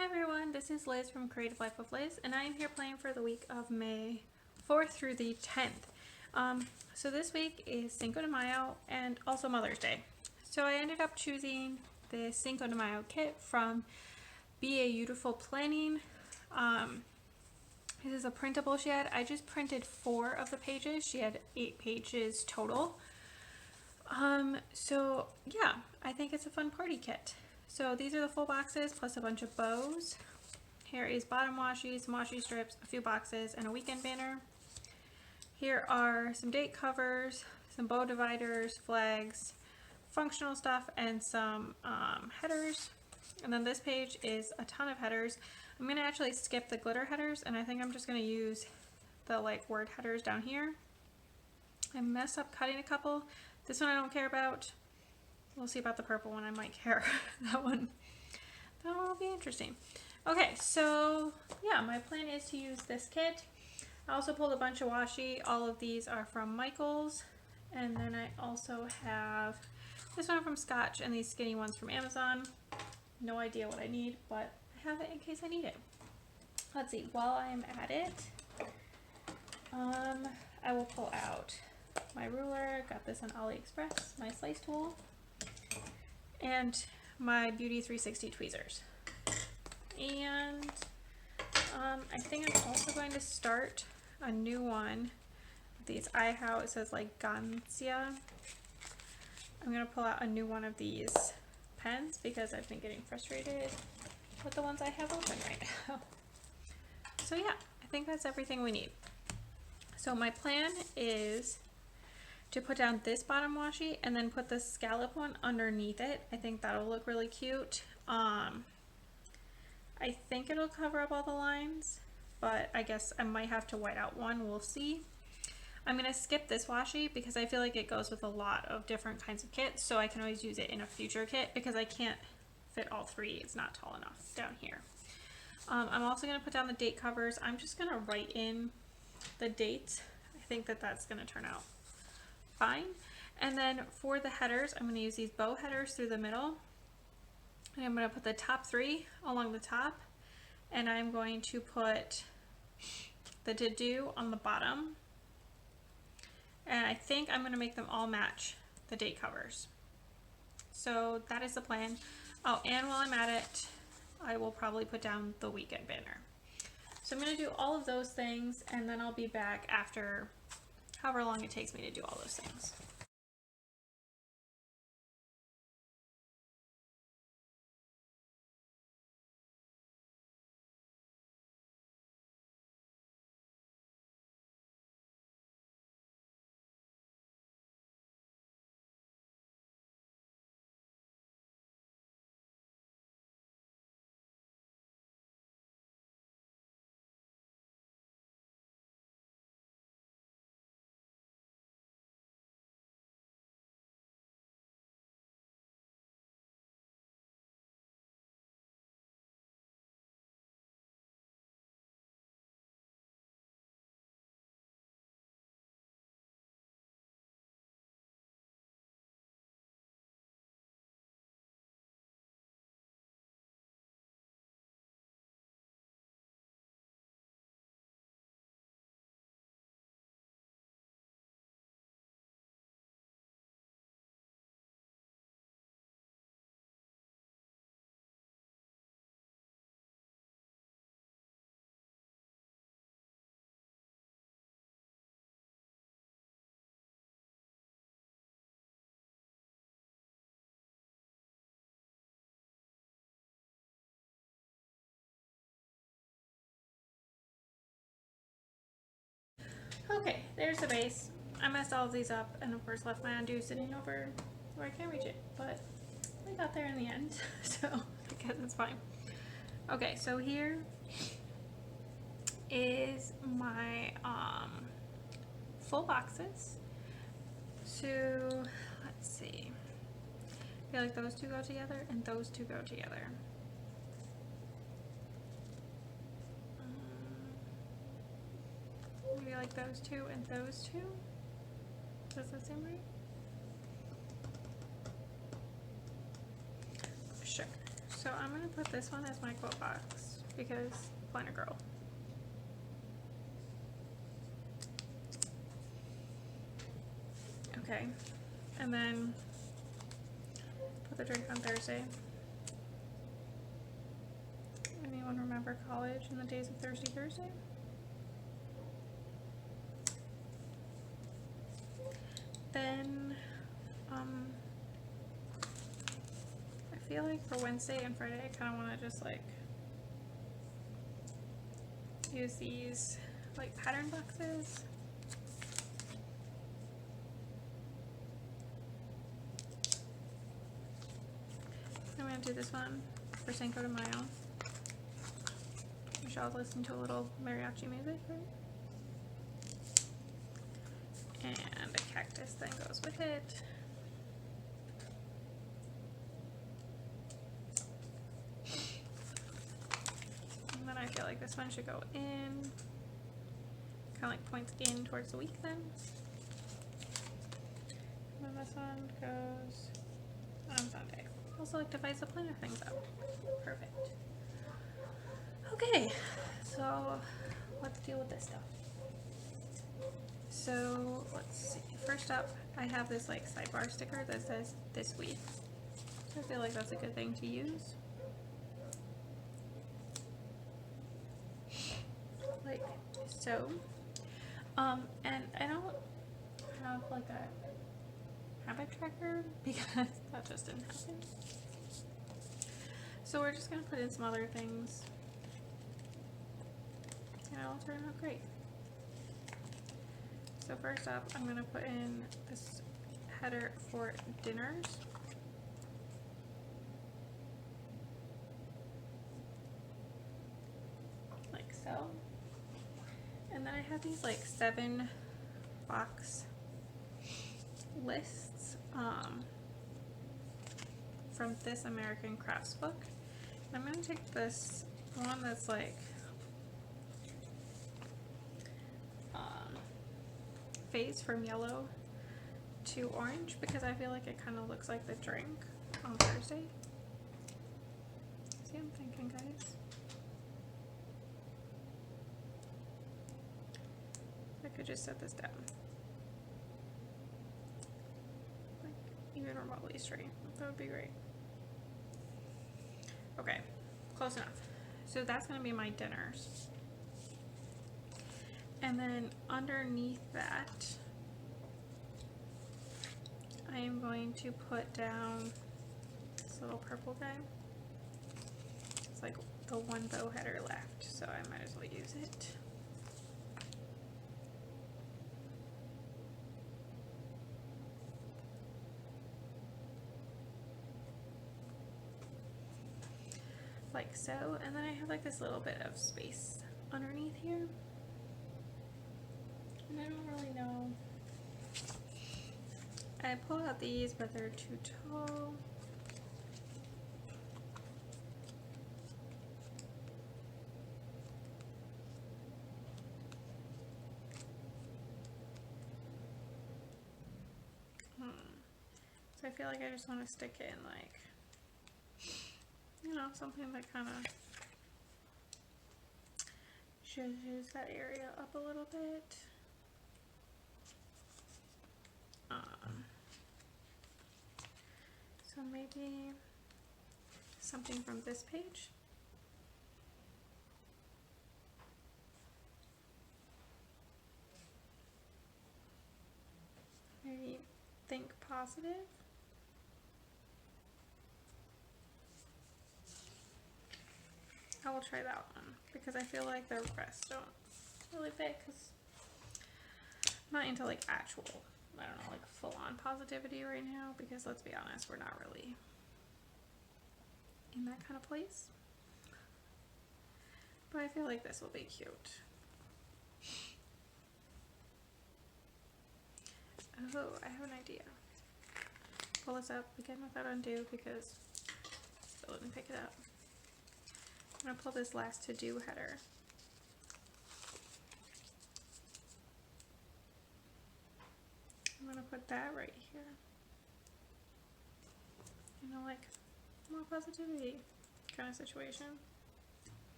Hi everyone, this is Liz from Creative Life of Liz, and I am here playing for the week of May 4th through the 10th. So this week is Cinco de Mayo and also Mother's Day. So I ended up choosing the Cinco de Mayo kit from Beayoutiful Planning. This is a printable she had. I just printed 4 of the pages. She had 8 pages total. So yeah, I think it's a fun party kit. So these are the full boxes plus a bunch of bows. Here is bottom washi, some washi strips, a few boxes, and a weekend banner. Here are some date covers, some bow dividers, flags, functional stuff, and some headers. And then this page is a ton of headers. I'm going to actually skip the glitter headers, and I think I'm just going to use the word headers down here. I messed up cutting a couple. This one I don't care about. We'll see about the purple one. I might care. That one will be interesting. Okay, so yeah, my plan is to use this kit. I also pulled a bunch of washi. All of these are from Michaels. And then I also have this one from Scotch and these skinny ones from Amazon. No idea what I need, but I have it in case I need it. Let's see, while I'm at it, I will pull out my ruler. Got this on AliExpress, my slice tool, and my Beauty 360 tweezers. And I think I'm also going to start a new one. These it says Gancia. I'm going to pull out a new one of these pens because I've been getting frustrated with the ones I have open right now. So yeah, I think that's everything we need. So my plan is to put down this bottom washi and then put the scallop one underneath it. I think that'll look really cute. I think it'll cover up all the lines, but I guess I might have to white out one. We'll see. I'm going to skip this washi because I feel like it goes with a lot of different kinds of kits, so I can always use it in a future kit because I can't fit all 3. It's not tall enough down here. I'm also going to put down the date covers. I'm just going to write in the dates. I think that that's going to turn out fine. And then for the headers, I'm going to use these bow headers through the middle. And I'm going to put the top 3 along the top. And I'm going to put the to-do on the bottom. And I think I'm going to make them all match the date covers. So that is the plan. Oh, and while I'm at it, I will probably put down the weekend banner. So I'm going to do all of those things, and then I'll be back after however long it takes me to do all those things. Okay, there's the base. I messed all of these up and of course left my undo sitting over where I can't reach it, but I got there in the end, so I guess it's fine. Okay, so here is my full boxes. So let's see. I feel like those 2 go together and those 2 go together. Maybe like those 2 and those 2. Does that seem right? Sure. So I'm going to put this one as my quote box because Planner Girl. Okay, and then put the drink on Thursday. Anyone remember college in the days of Thursday? Then, I feel like for Wednesday and Friday, I kind of want to just like use these like pattern boxes. I'm going to do this one for Cinco de Mayo. Michelle's listening to a little mariachi music, right? And a cactus then goes with it. And then I feel like this one should go in, kind of like points in towards the week then. And then this one goes on Sunday. Also like divides the planner things up. Perfect. Okay, so let's deal with this stuff. So let's see. First up, I have this like sidebar sticker that says this week. So I feel like that's a good thing to use. Like so. And I don't have like a habit tracker because that just didn't happen. So we're just gonna put in some other things. And it'll turn out great. So first up, I'm going to put in this header for dinners. Like so. And then I have these like 7 box lists from This American Crafts book. And I'm going to take this one that's like phase from yellow to orange because I feel like it kind of looks like the drink on Thursday. See, I'm thinking, guys. I could just set this down. Like, even remotely straight. That would be great. Okay, close enough. So that's going to be my dinners. And then underneath that, I am going to put down this little purple guy. It's like the one bow header left, so I might as well use it. Like so, and then I have like this little bit of space underneath here. And I don't really know. I pulled out these, but they're too tall. So I feel like I just want to stick it in like, you know, something that kind of zhuzhes that area up a little bit. So maybe something from this page. Maybe think positive. I will try that one because I feel like the requests don't really fit because I'm not into like actual, I don't know, like full-on positivity right now because let's be honest, we're not really in that kind of place. But I feel like this will be cute. Oh, I have an idea. Pull this up again without undo because I still didn't pick it up. I'm going to pull this last to do header. I'm going to put that right here. You know, like more positivity. kind of situation.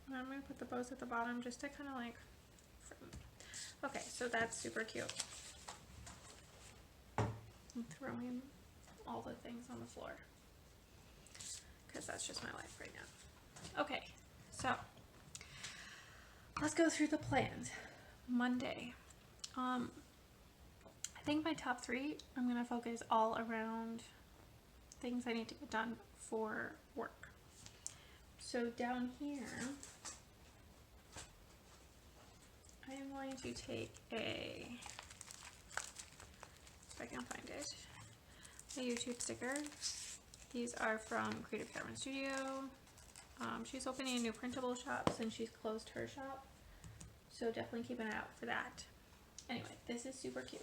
And I'm going to put the bows at the bottom just to kind of like, okay, so that's super cute. I'm throwing all the things on the floor because that's just my life right now. Okay, so let's go through the plans. Monday. I think my top 3, I'm going to focus all around things I need to get done for work. So down here, I am going to take a, if I can find it, a YouTube sticker. These are from Cavern Studio. She's opening a new printable shop since she's closed her shop. So definitely keep an eye out for that. Anyway, this is super cute.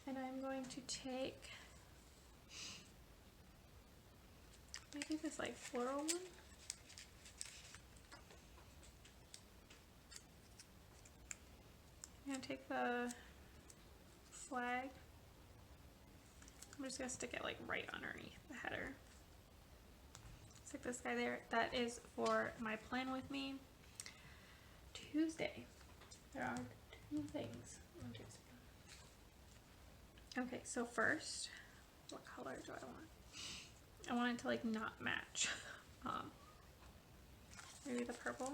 And I'm going to take maybe this like floral one. I'm going to take the flag. I'm just going to stick it like right underneath the header. Stick this guy there. That is for my plan with me. Tuesday. There are 2 things on Tuesday. Okay, so first, what color do I want? I want it to like not match. Maybe the purple.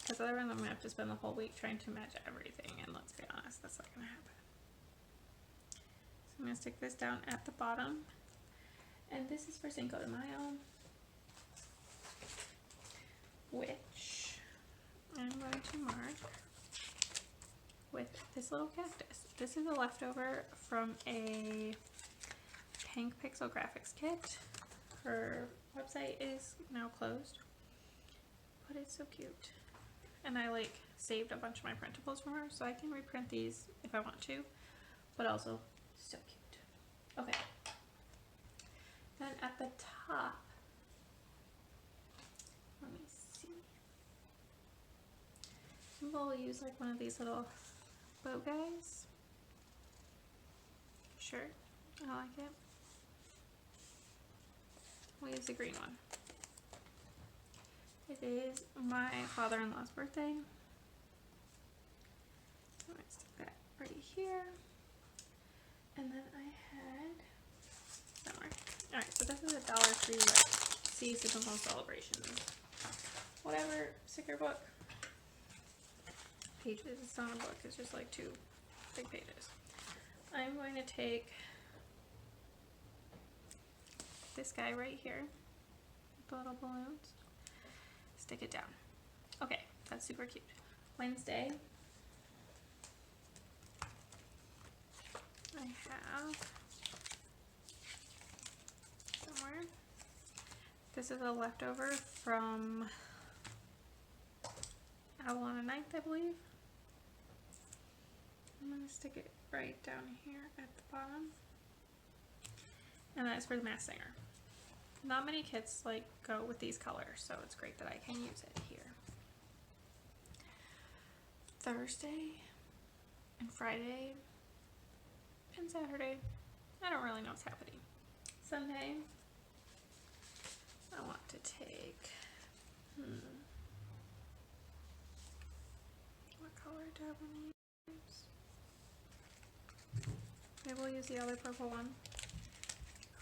Because otherwise I'm going to have to spend the whole week trying to match everything, and let's be honest, that's not going to happen. So I'm going to stick this down at the bottom. And this is for Cinco de Mayo, which I'm going to mark with this little cactus. This is a leftover from a Pink Pixel Graphics kit. Her website is now closed, but it's so cute. And I like saved a bunch of my printables from her, so I can reprint these if I want to, but also so cute. Okay. Then at the top, let me see. We'll use like one of these little bow guys. Sure, I like it. We'll use the green one. It is my father-in-law's birthday. I'm gonna stick that right here. And then I had, somewhere. Alright, so this is a Dollar Tree like seasonal celebrations. Whatever sticker book. Pages, it's not a book, it's just like 2 big pages. I'm going to take this guy right here with the little balloons, stick it down. Okay, that's super cute. Wednesday, I have somewhere, this is a leftover from Owl on a Ninth, I believe. I'm going to stick it right down here at the bottom. And that's for the Masked Singer. Not many kits like go with these colors, so it's great that I can use it here. Thursday and Friday and Saturday, I don't really know what's happening. Sunday, I want to take, what color do I want to use? Maybe we'll use the other purple one.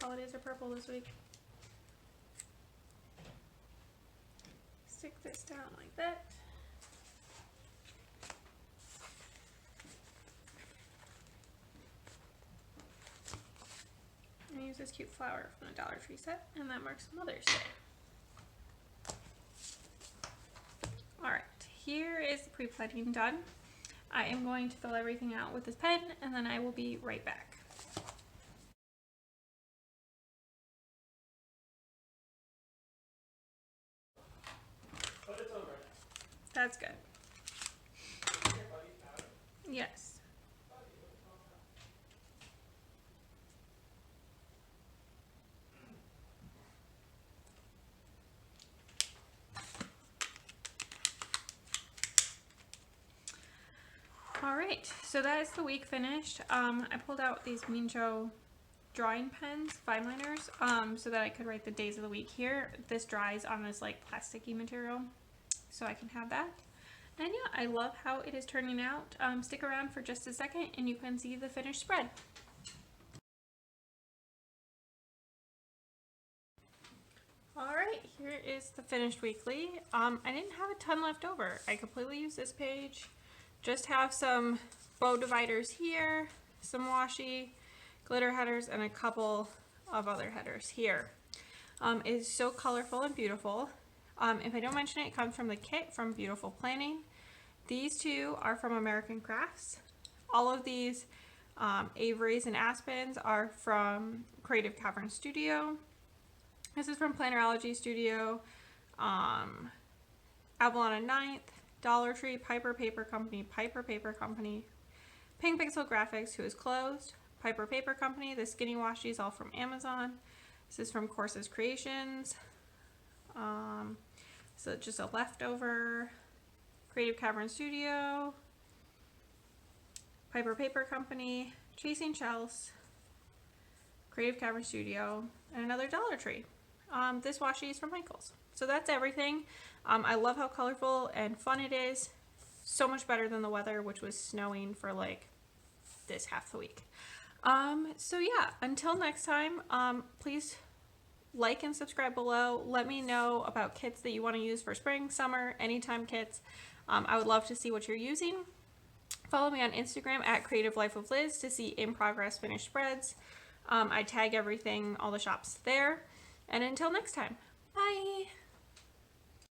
Holidays are purple this week. Stick this down like that. And use this cute flower from the Dollar Tree set, and that marks Mother's Day. Alright, here is the pre-plating done. I am going to fill everything out with this pen, and then I will be right back. That's good. Yes. All right, so that is the week finished. I pulled out these Mean Joe drawing pens, fine liners, so that I could write the days of the week here. This dries on this like plasticky material, so I can have that. And yeah, I love how it is turning out. Stick around for just a second and you can see the finished spread. Alright, here is the finished weekly. I didn't have a ton left over. I completely used this page. Just have some bow dividers here, some washi, glitter headers, and a couple of other headers here. It is so colorful and beautiful. If I don't mention it, it comes from the kit from Beayoutiful Planning. These two are from American Crafts. All of these Averys and Aspens are from Cavern Studio. This is from Plannerology Studio, Avalon and 9th, Dollar Tree, Piper Paper Company, Pink Pixel Graphics, who is closed, Piper Paper Company, the Skinny Washi is all from Amazon. This is from Courses Creations. So just a leftover. Cavern Studio, Piper Paper Company, Chasing Shells, Cavern Studio, and another Dollar Tree. This washi is from Michael's. So that's everything. I love how colorful and fun it is. So much better than the weather, which was snowing for like this half the week. So yeah, until next time, please like and subscribe below. Let me know about kits that you want to use for spring, summer, anytime kits. I would love to see what you're using. Follow me on Instagram at Creative Life of Liz to see in progress finished spreads. I tag everything, all the shops there. And until next time, bye!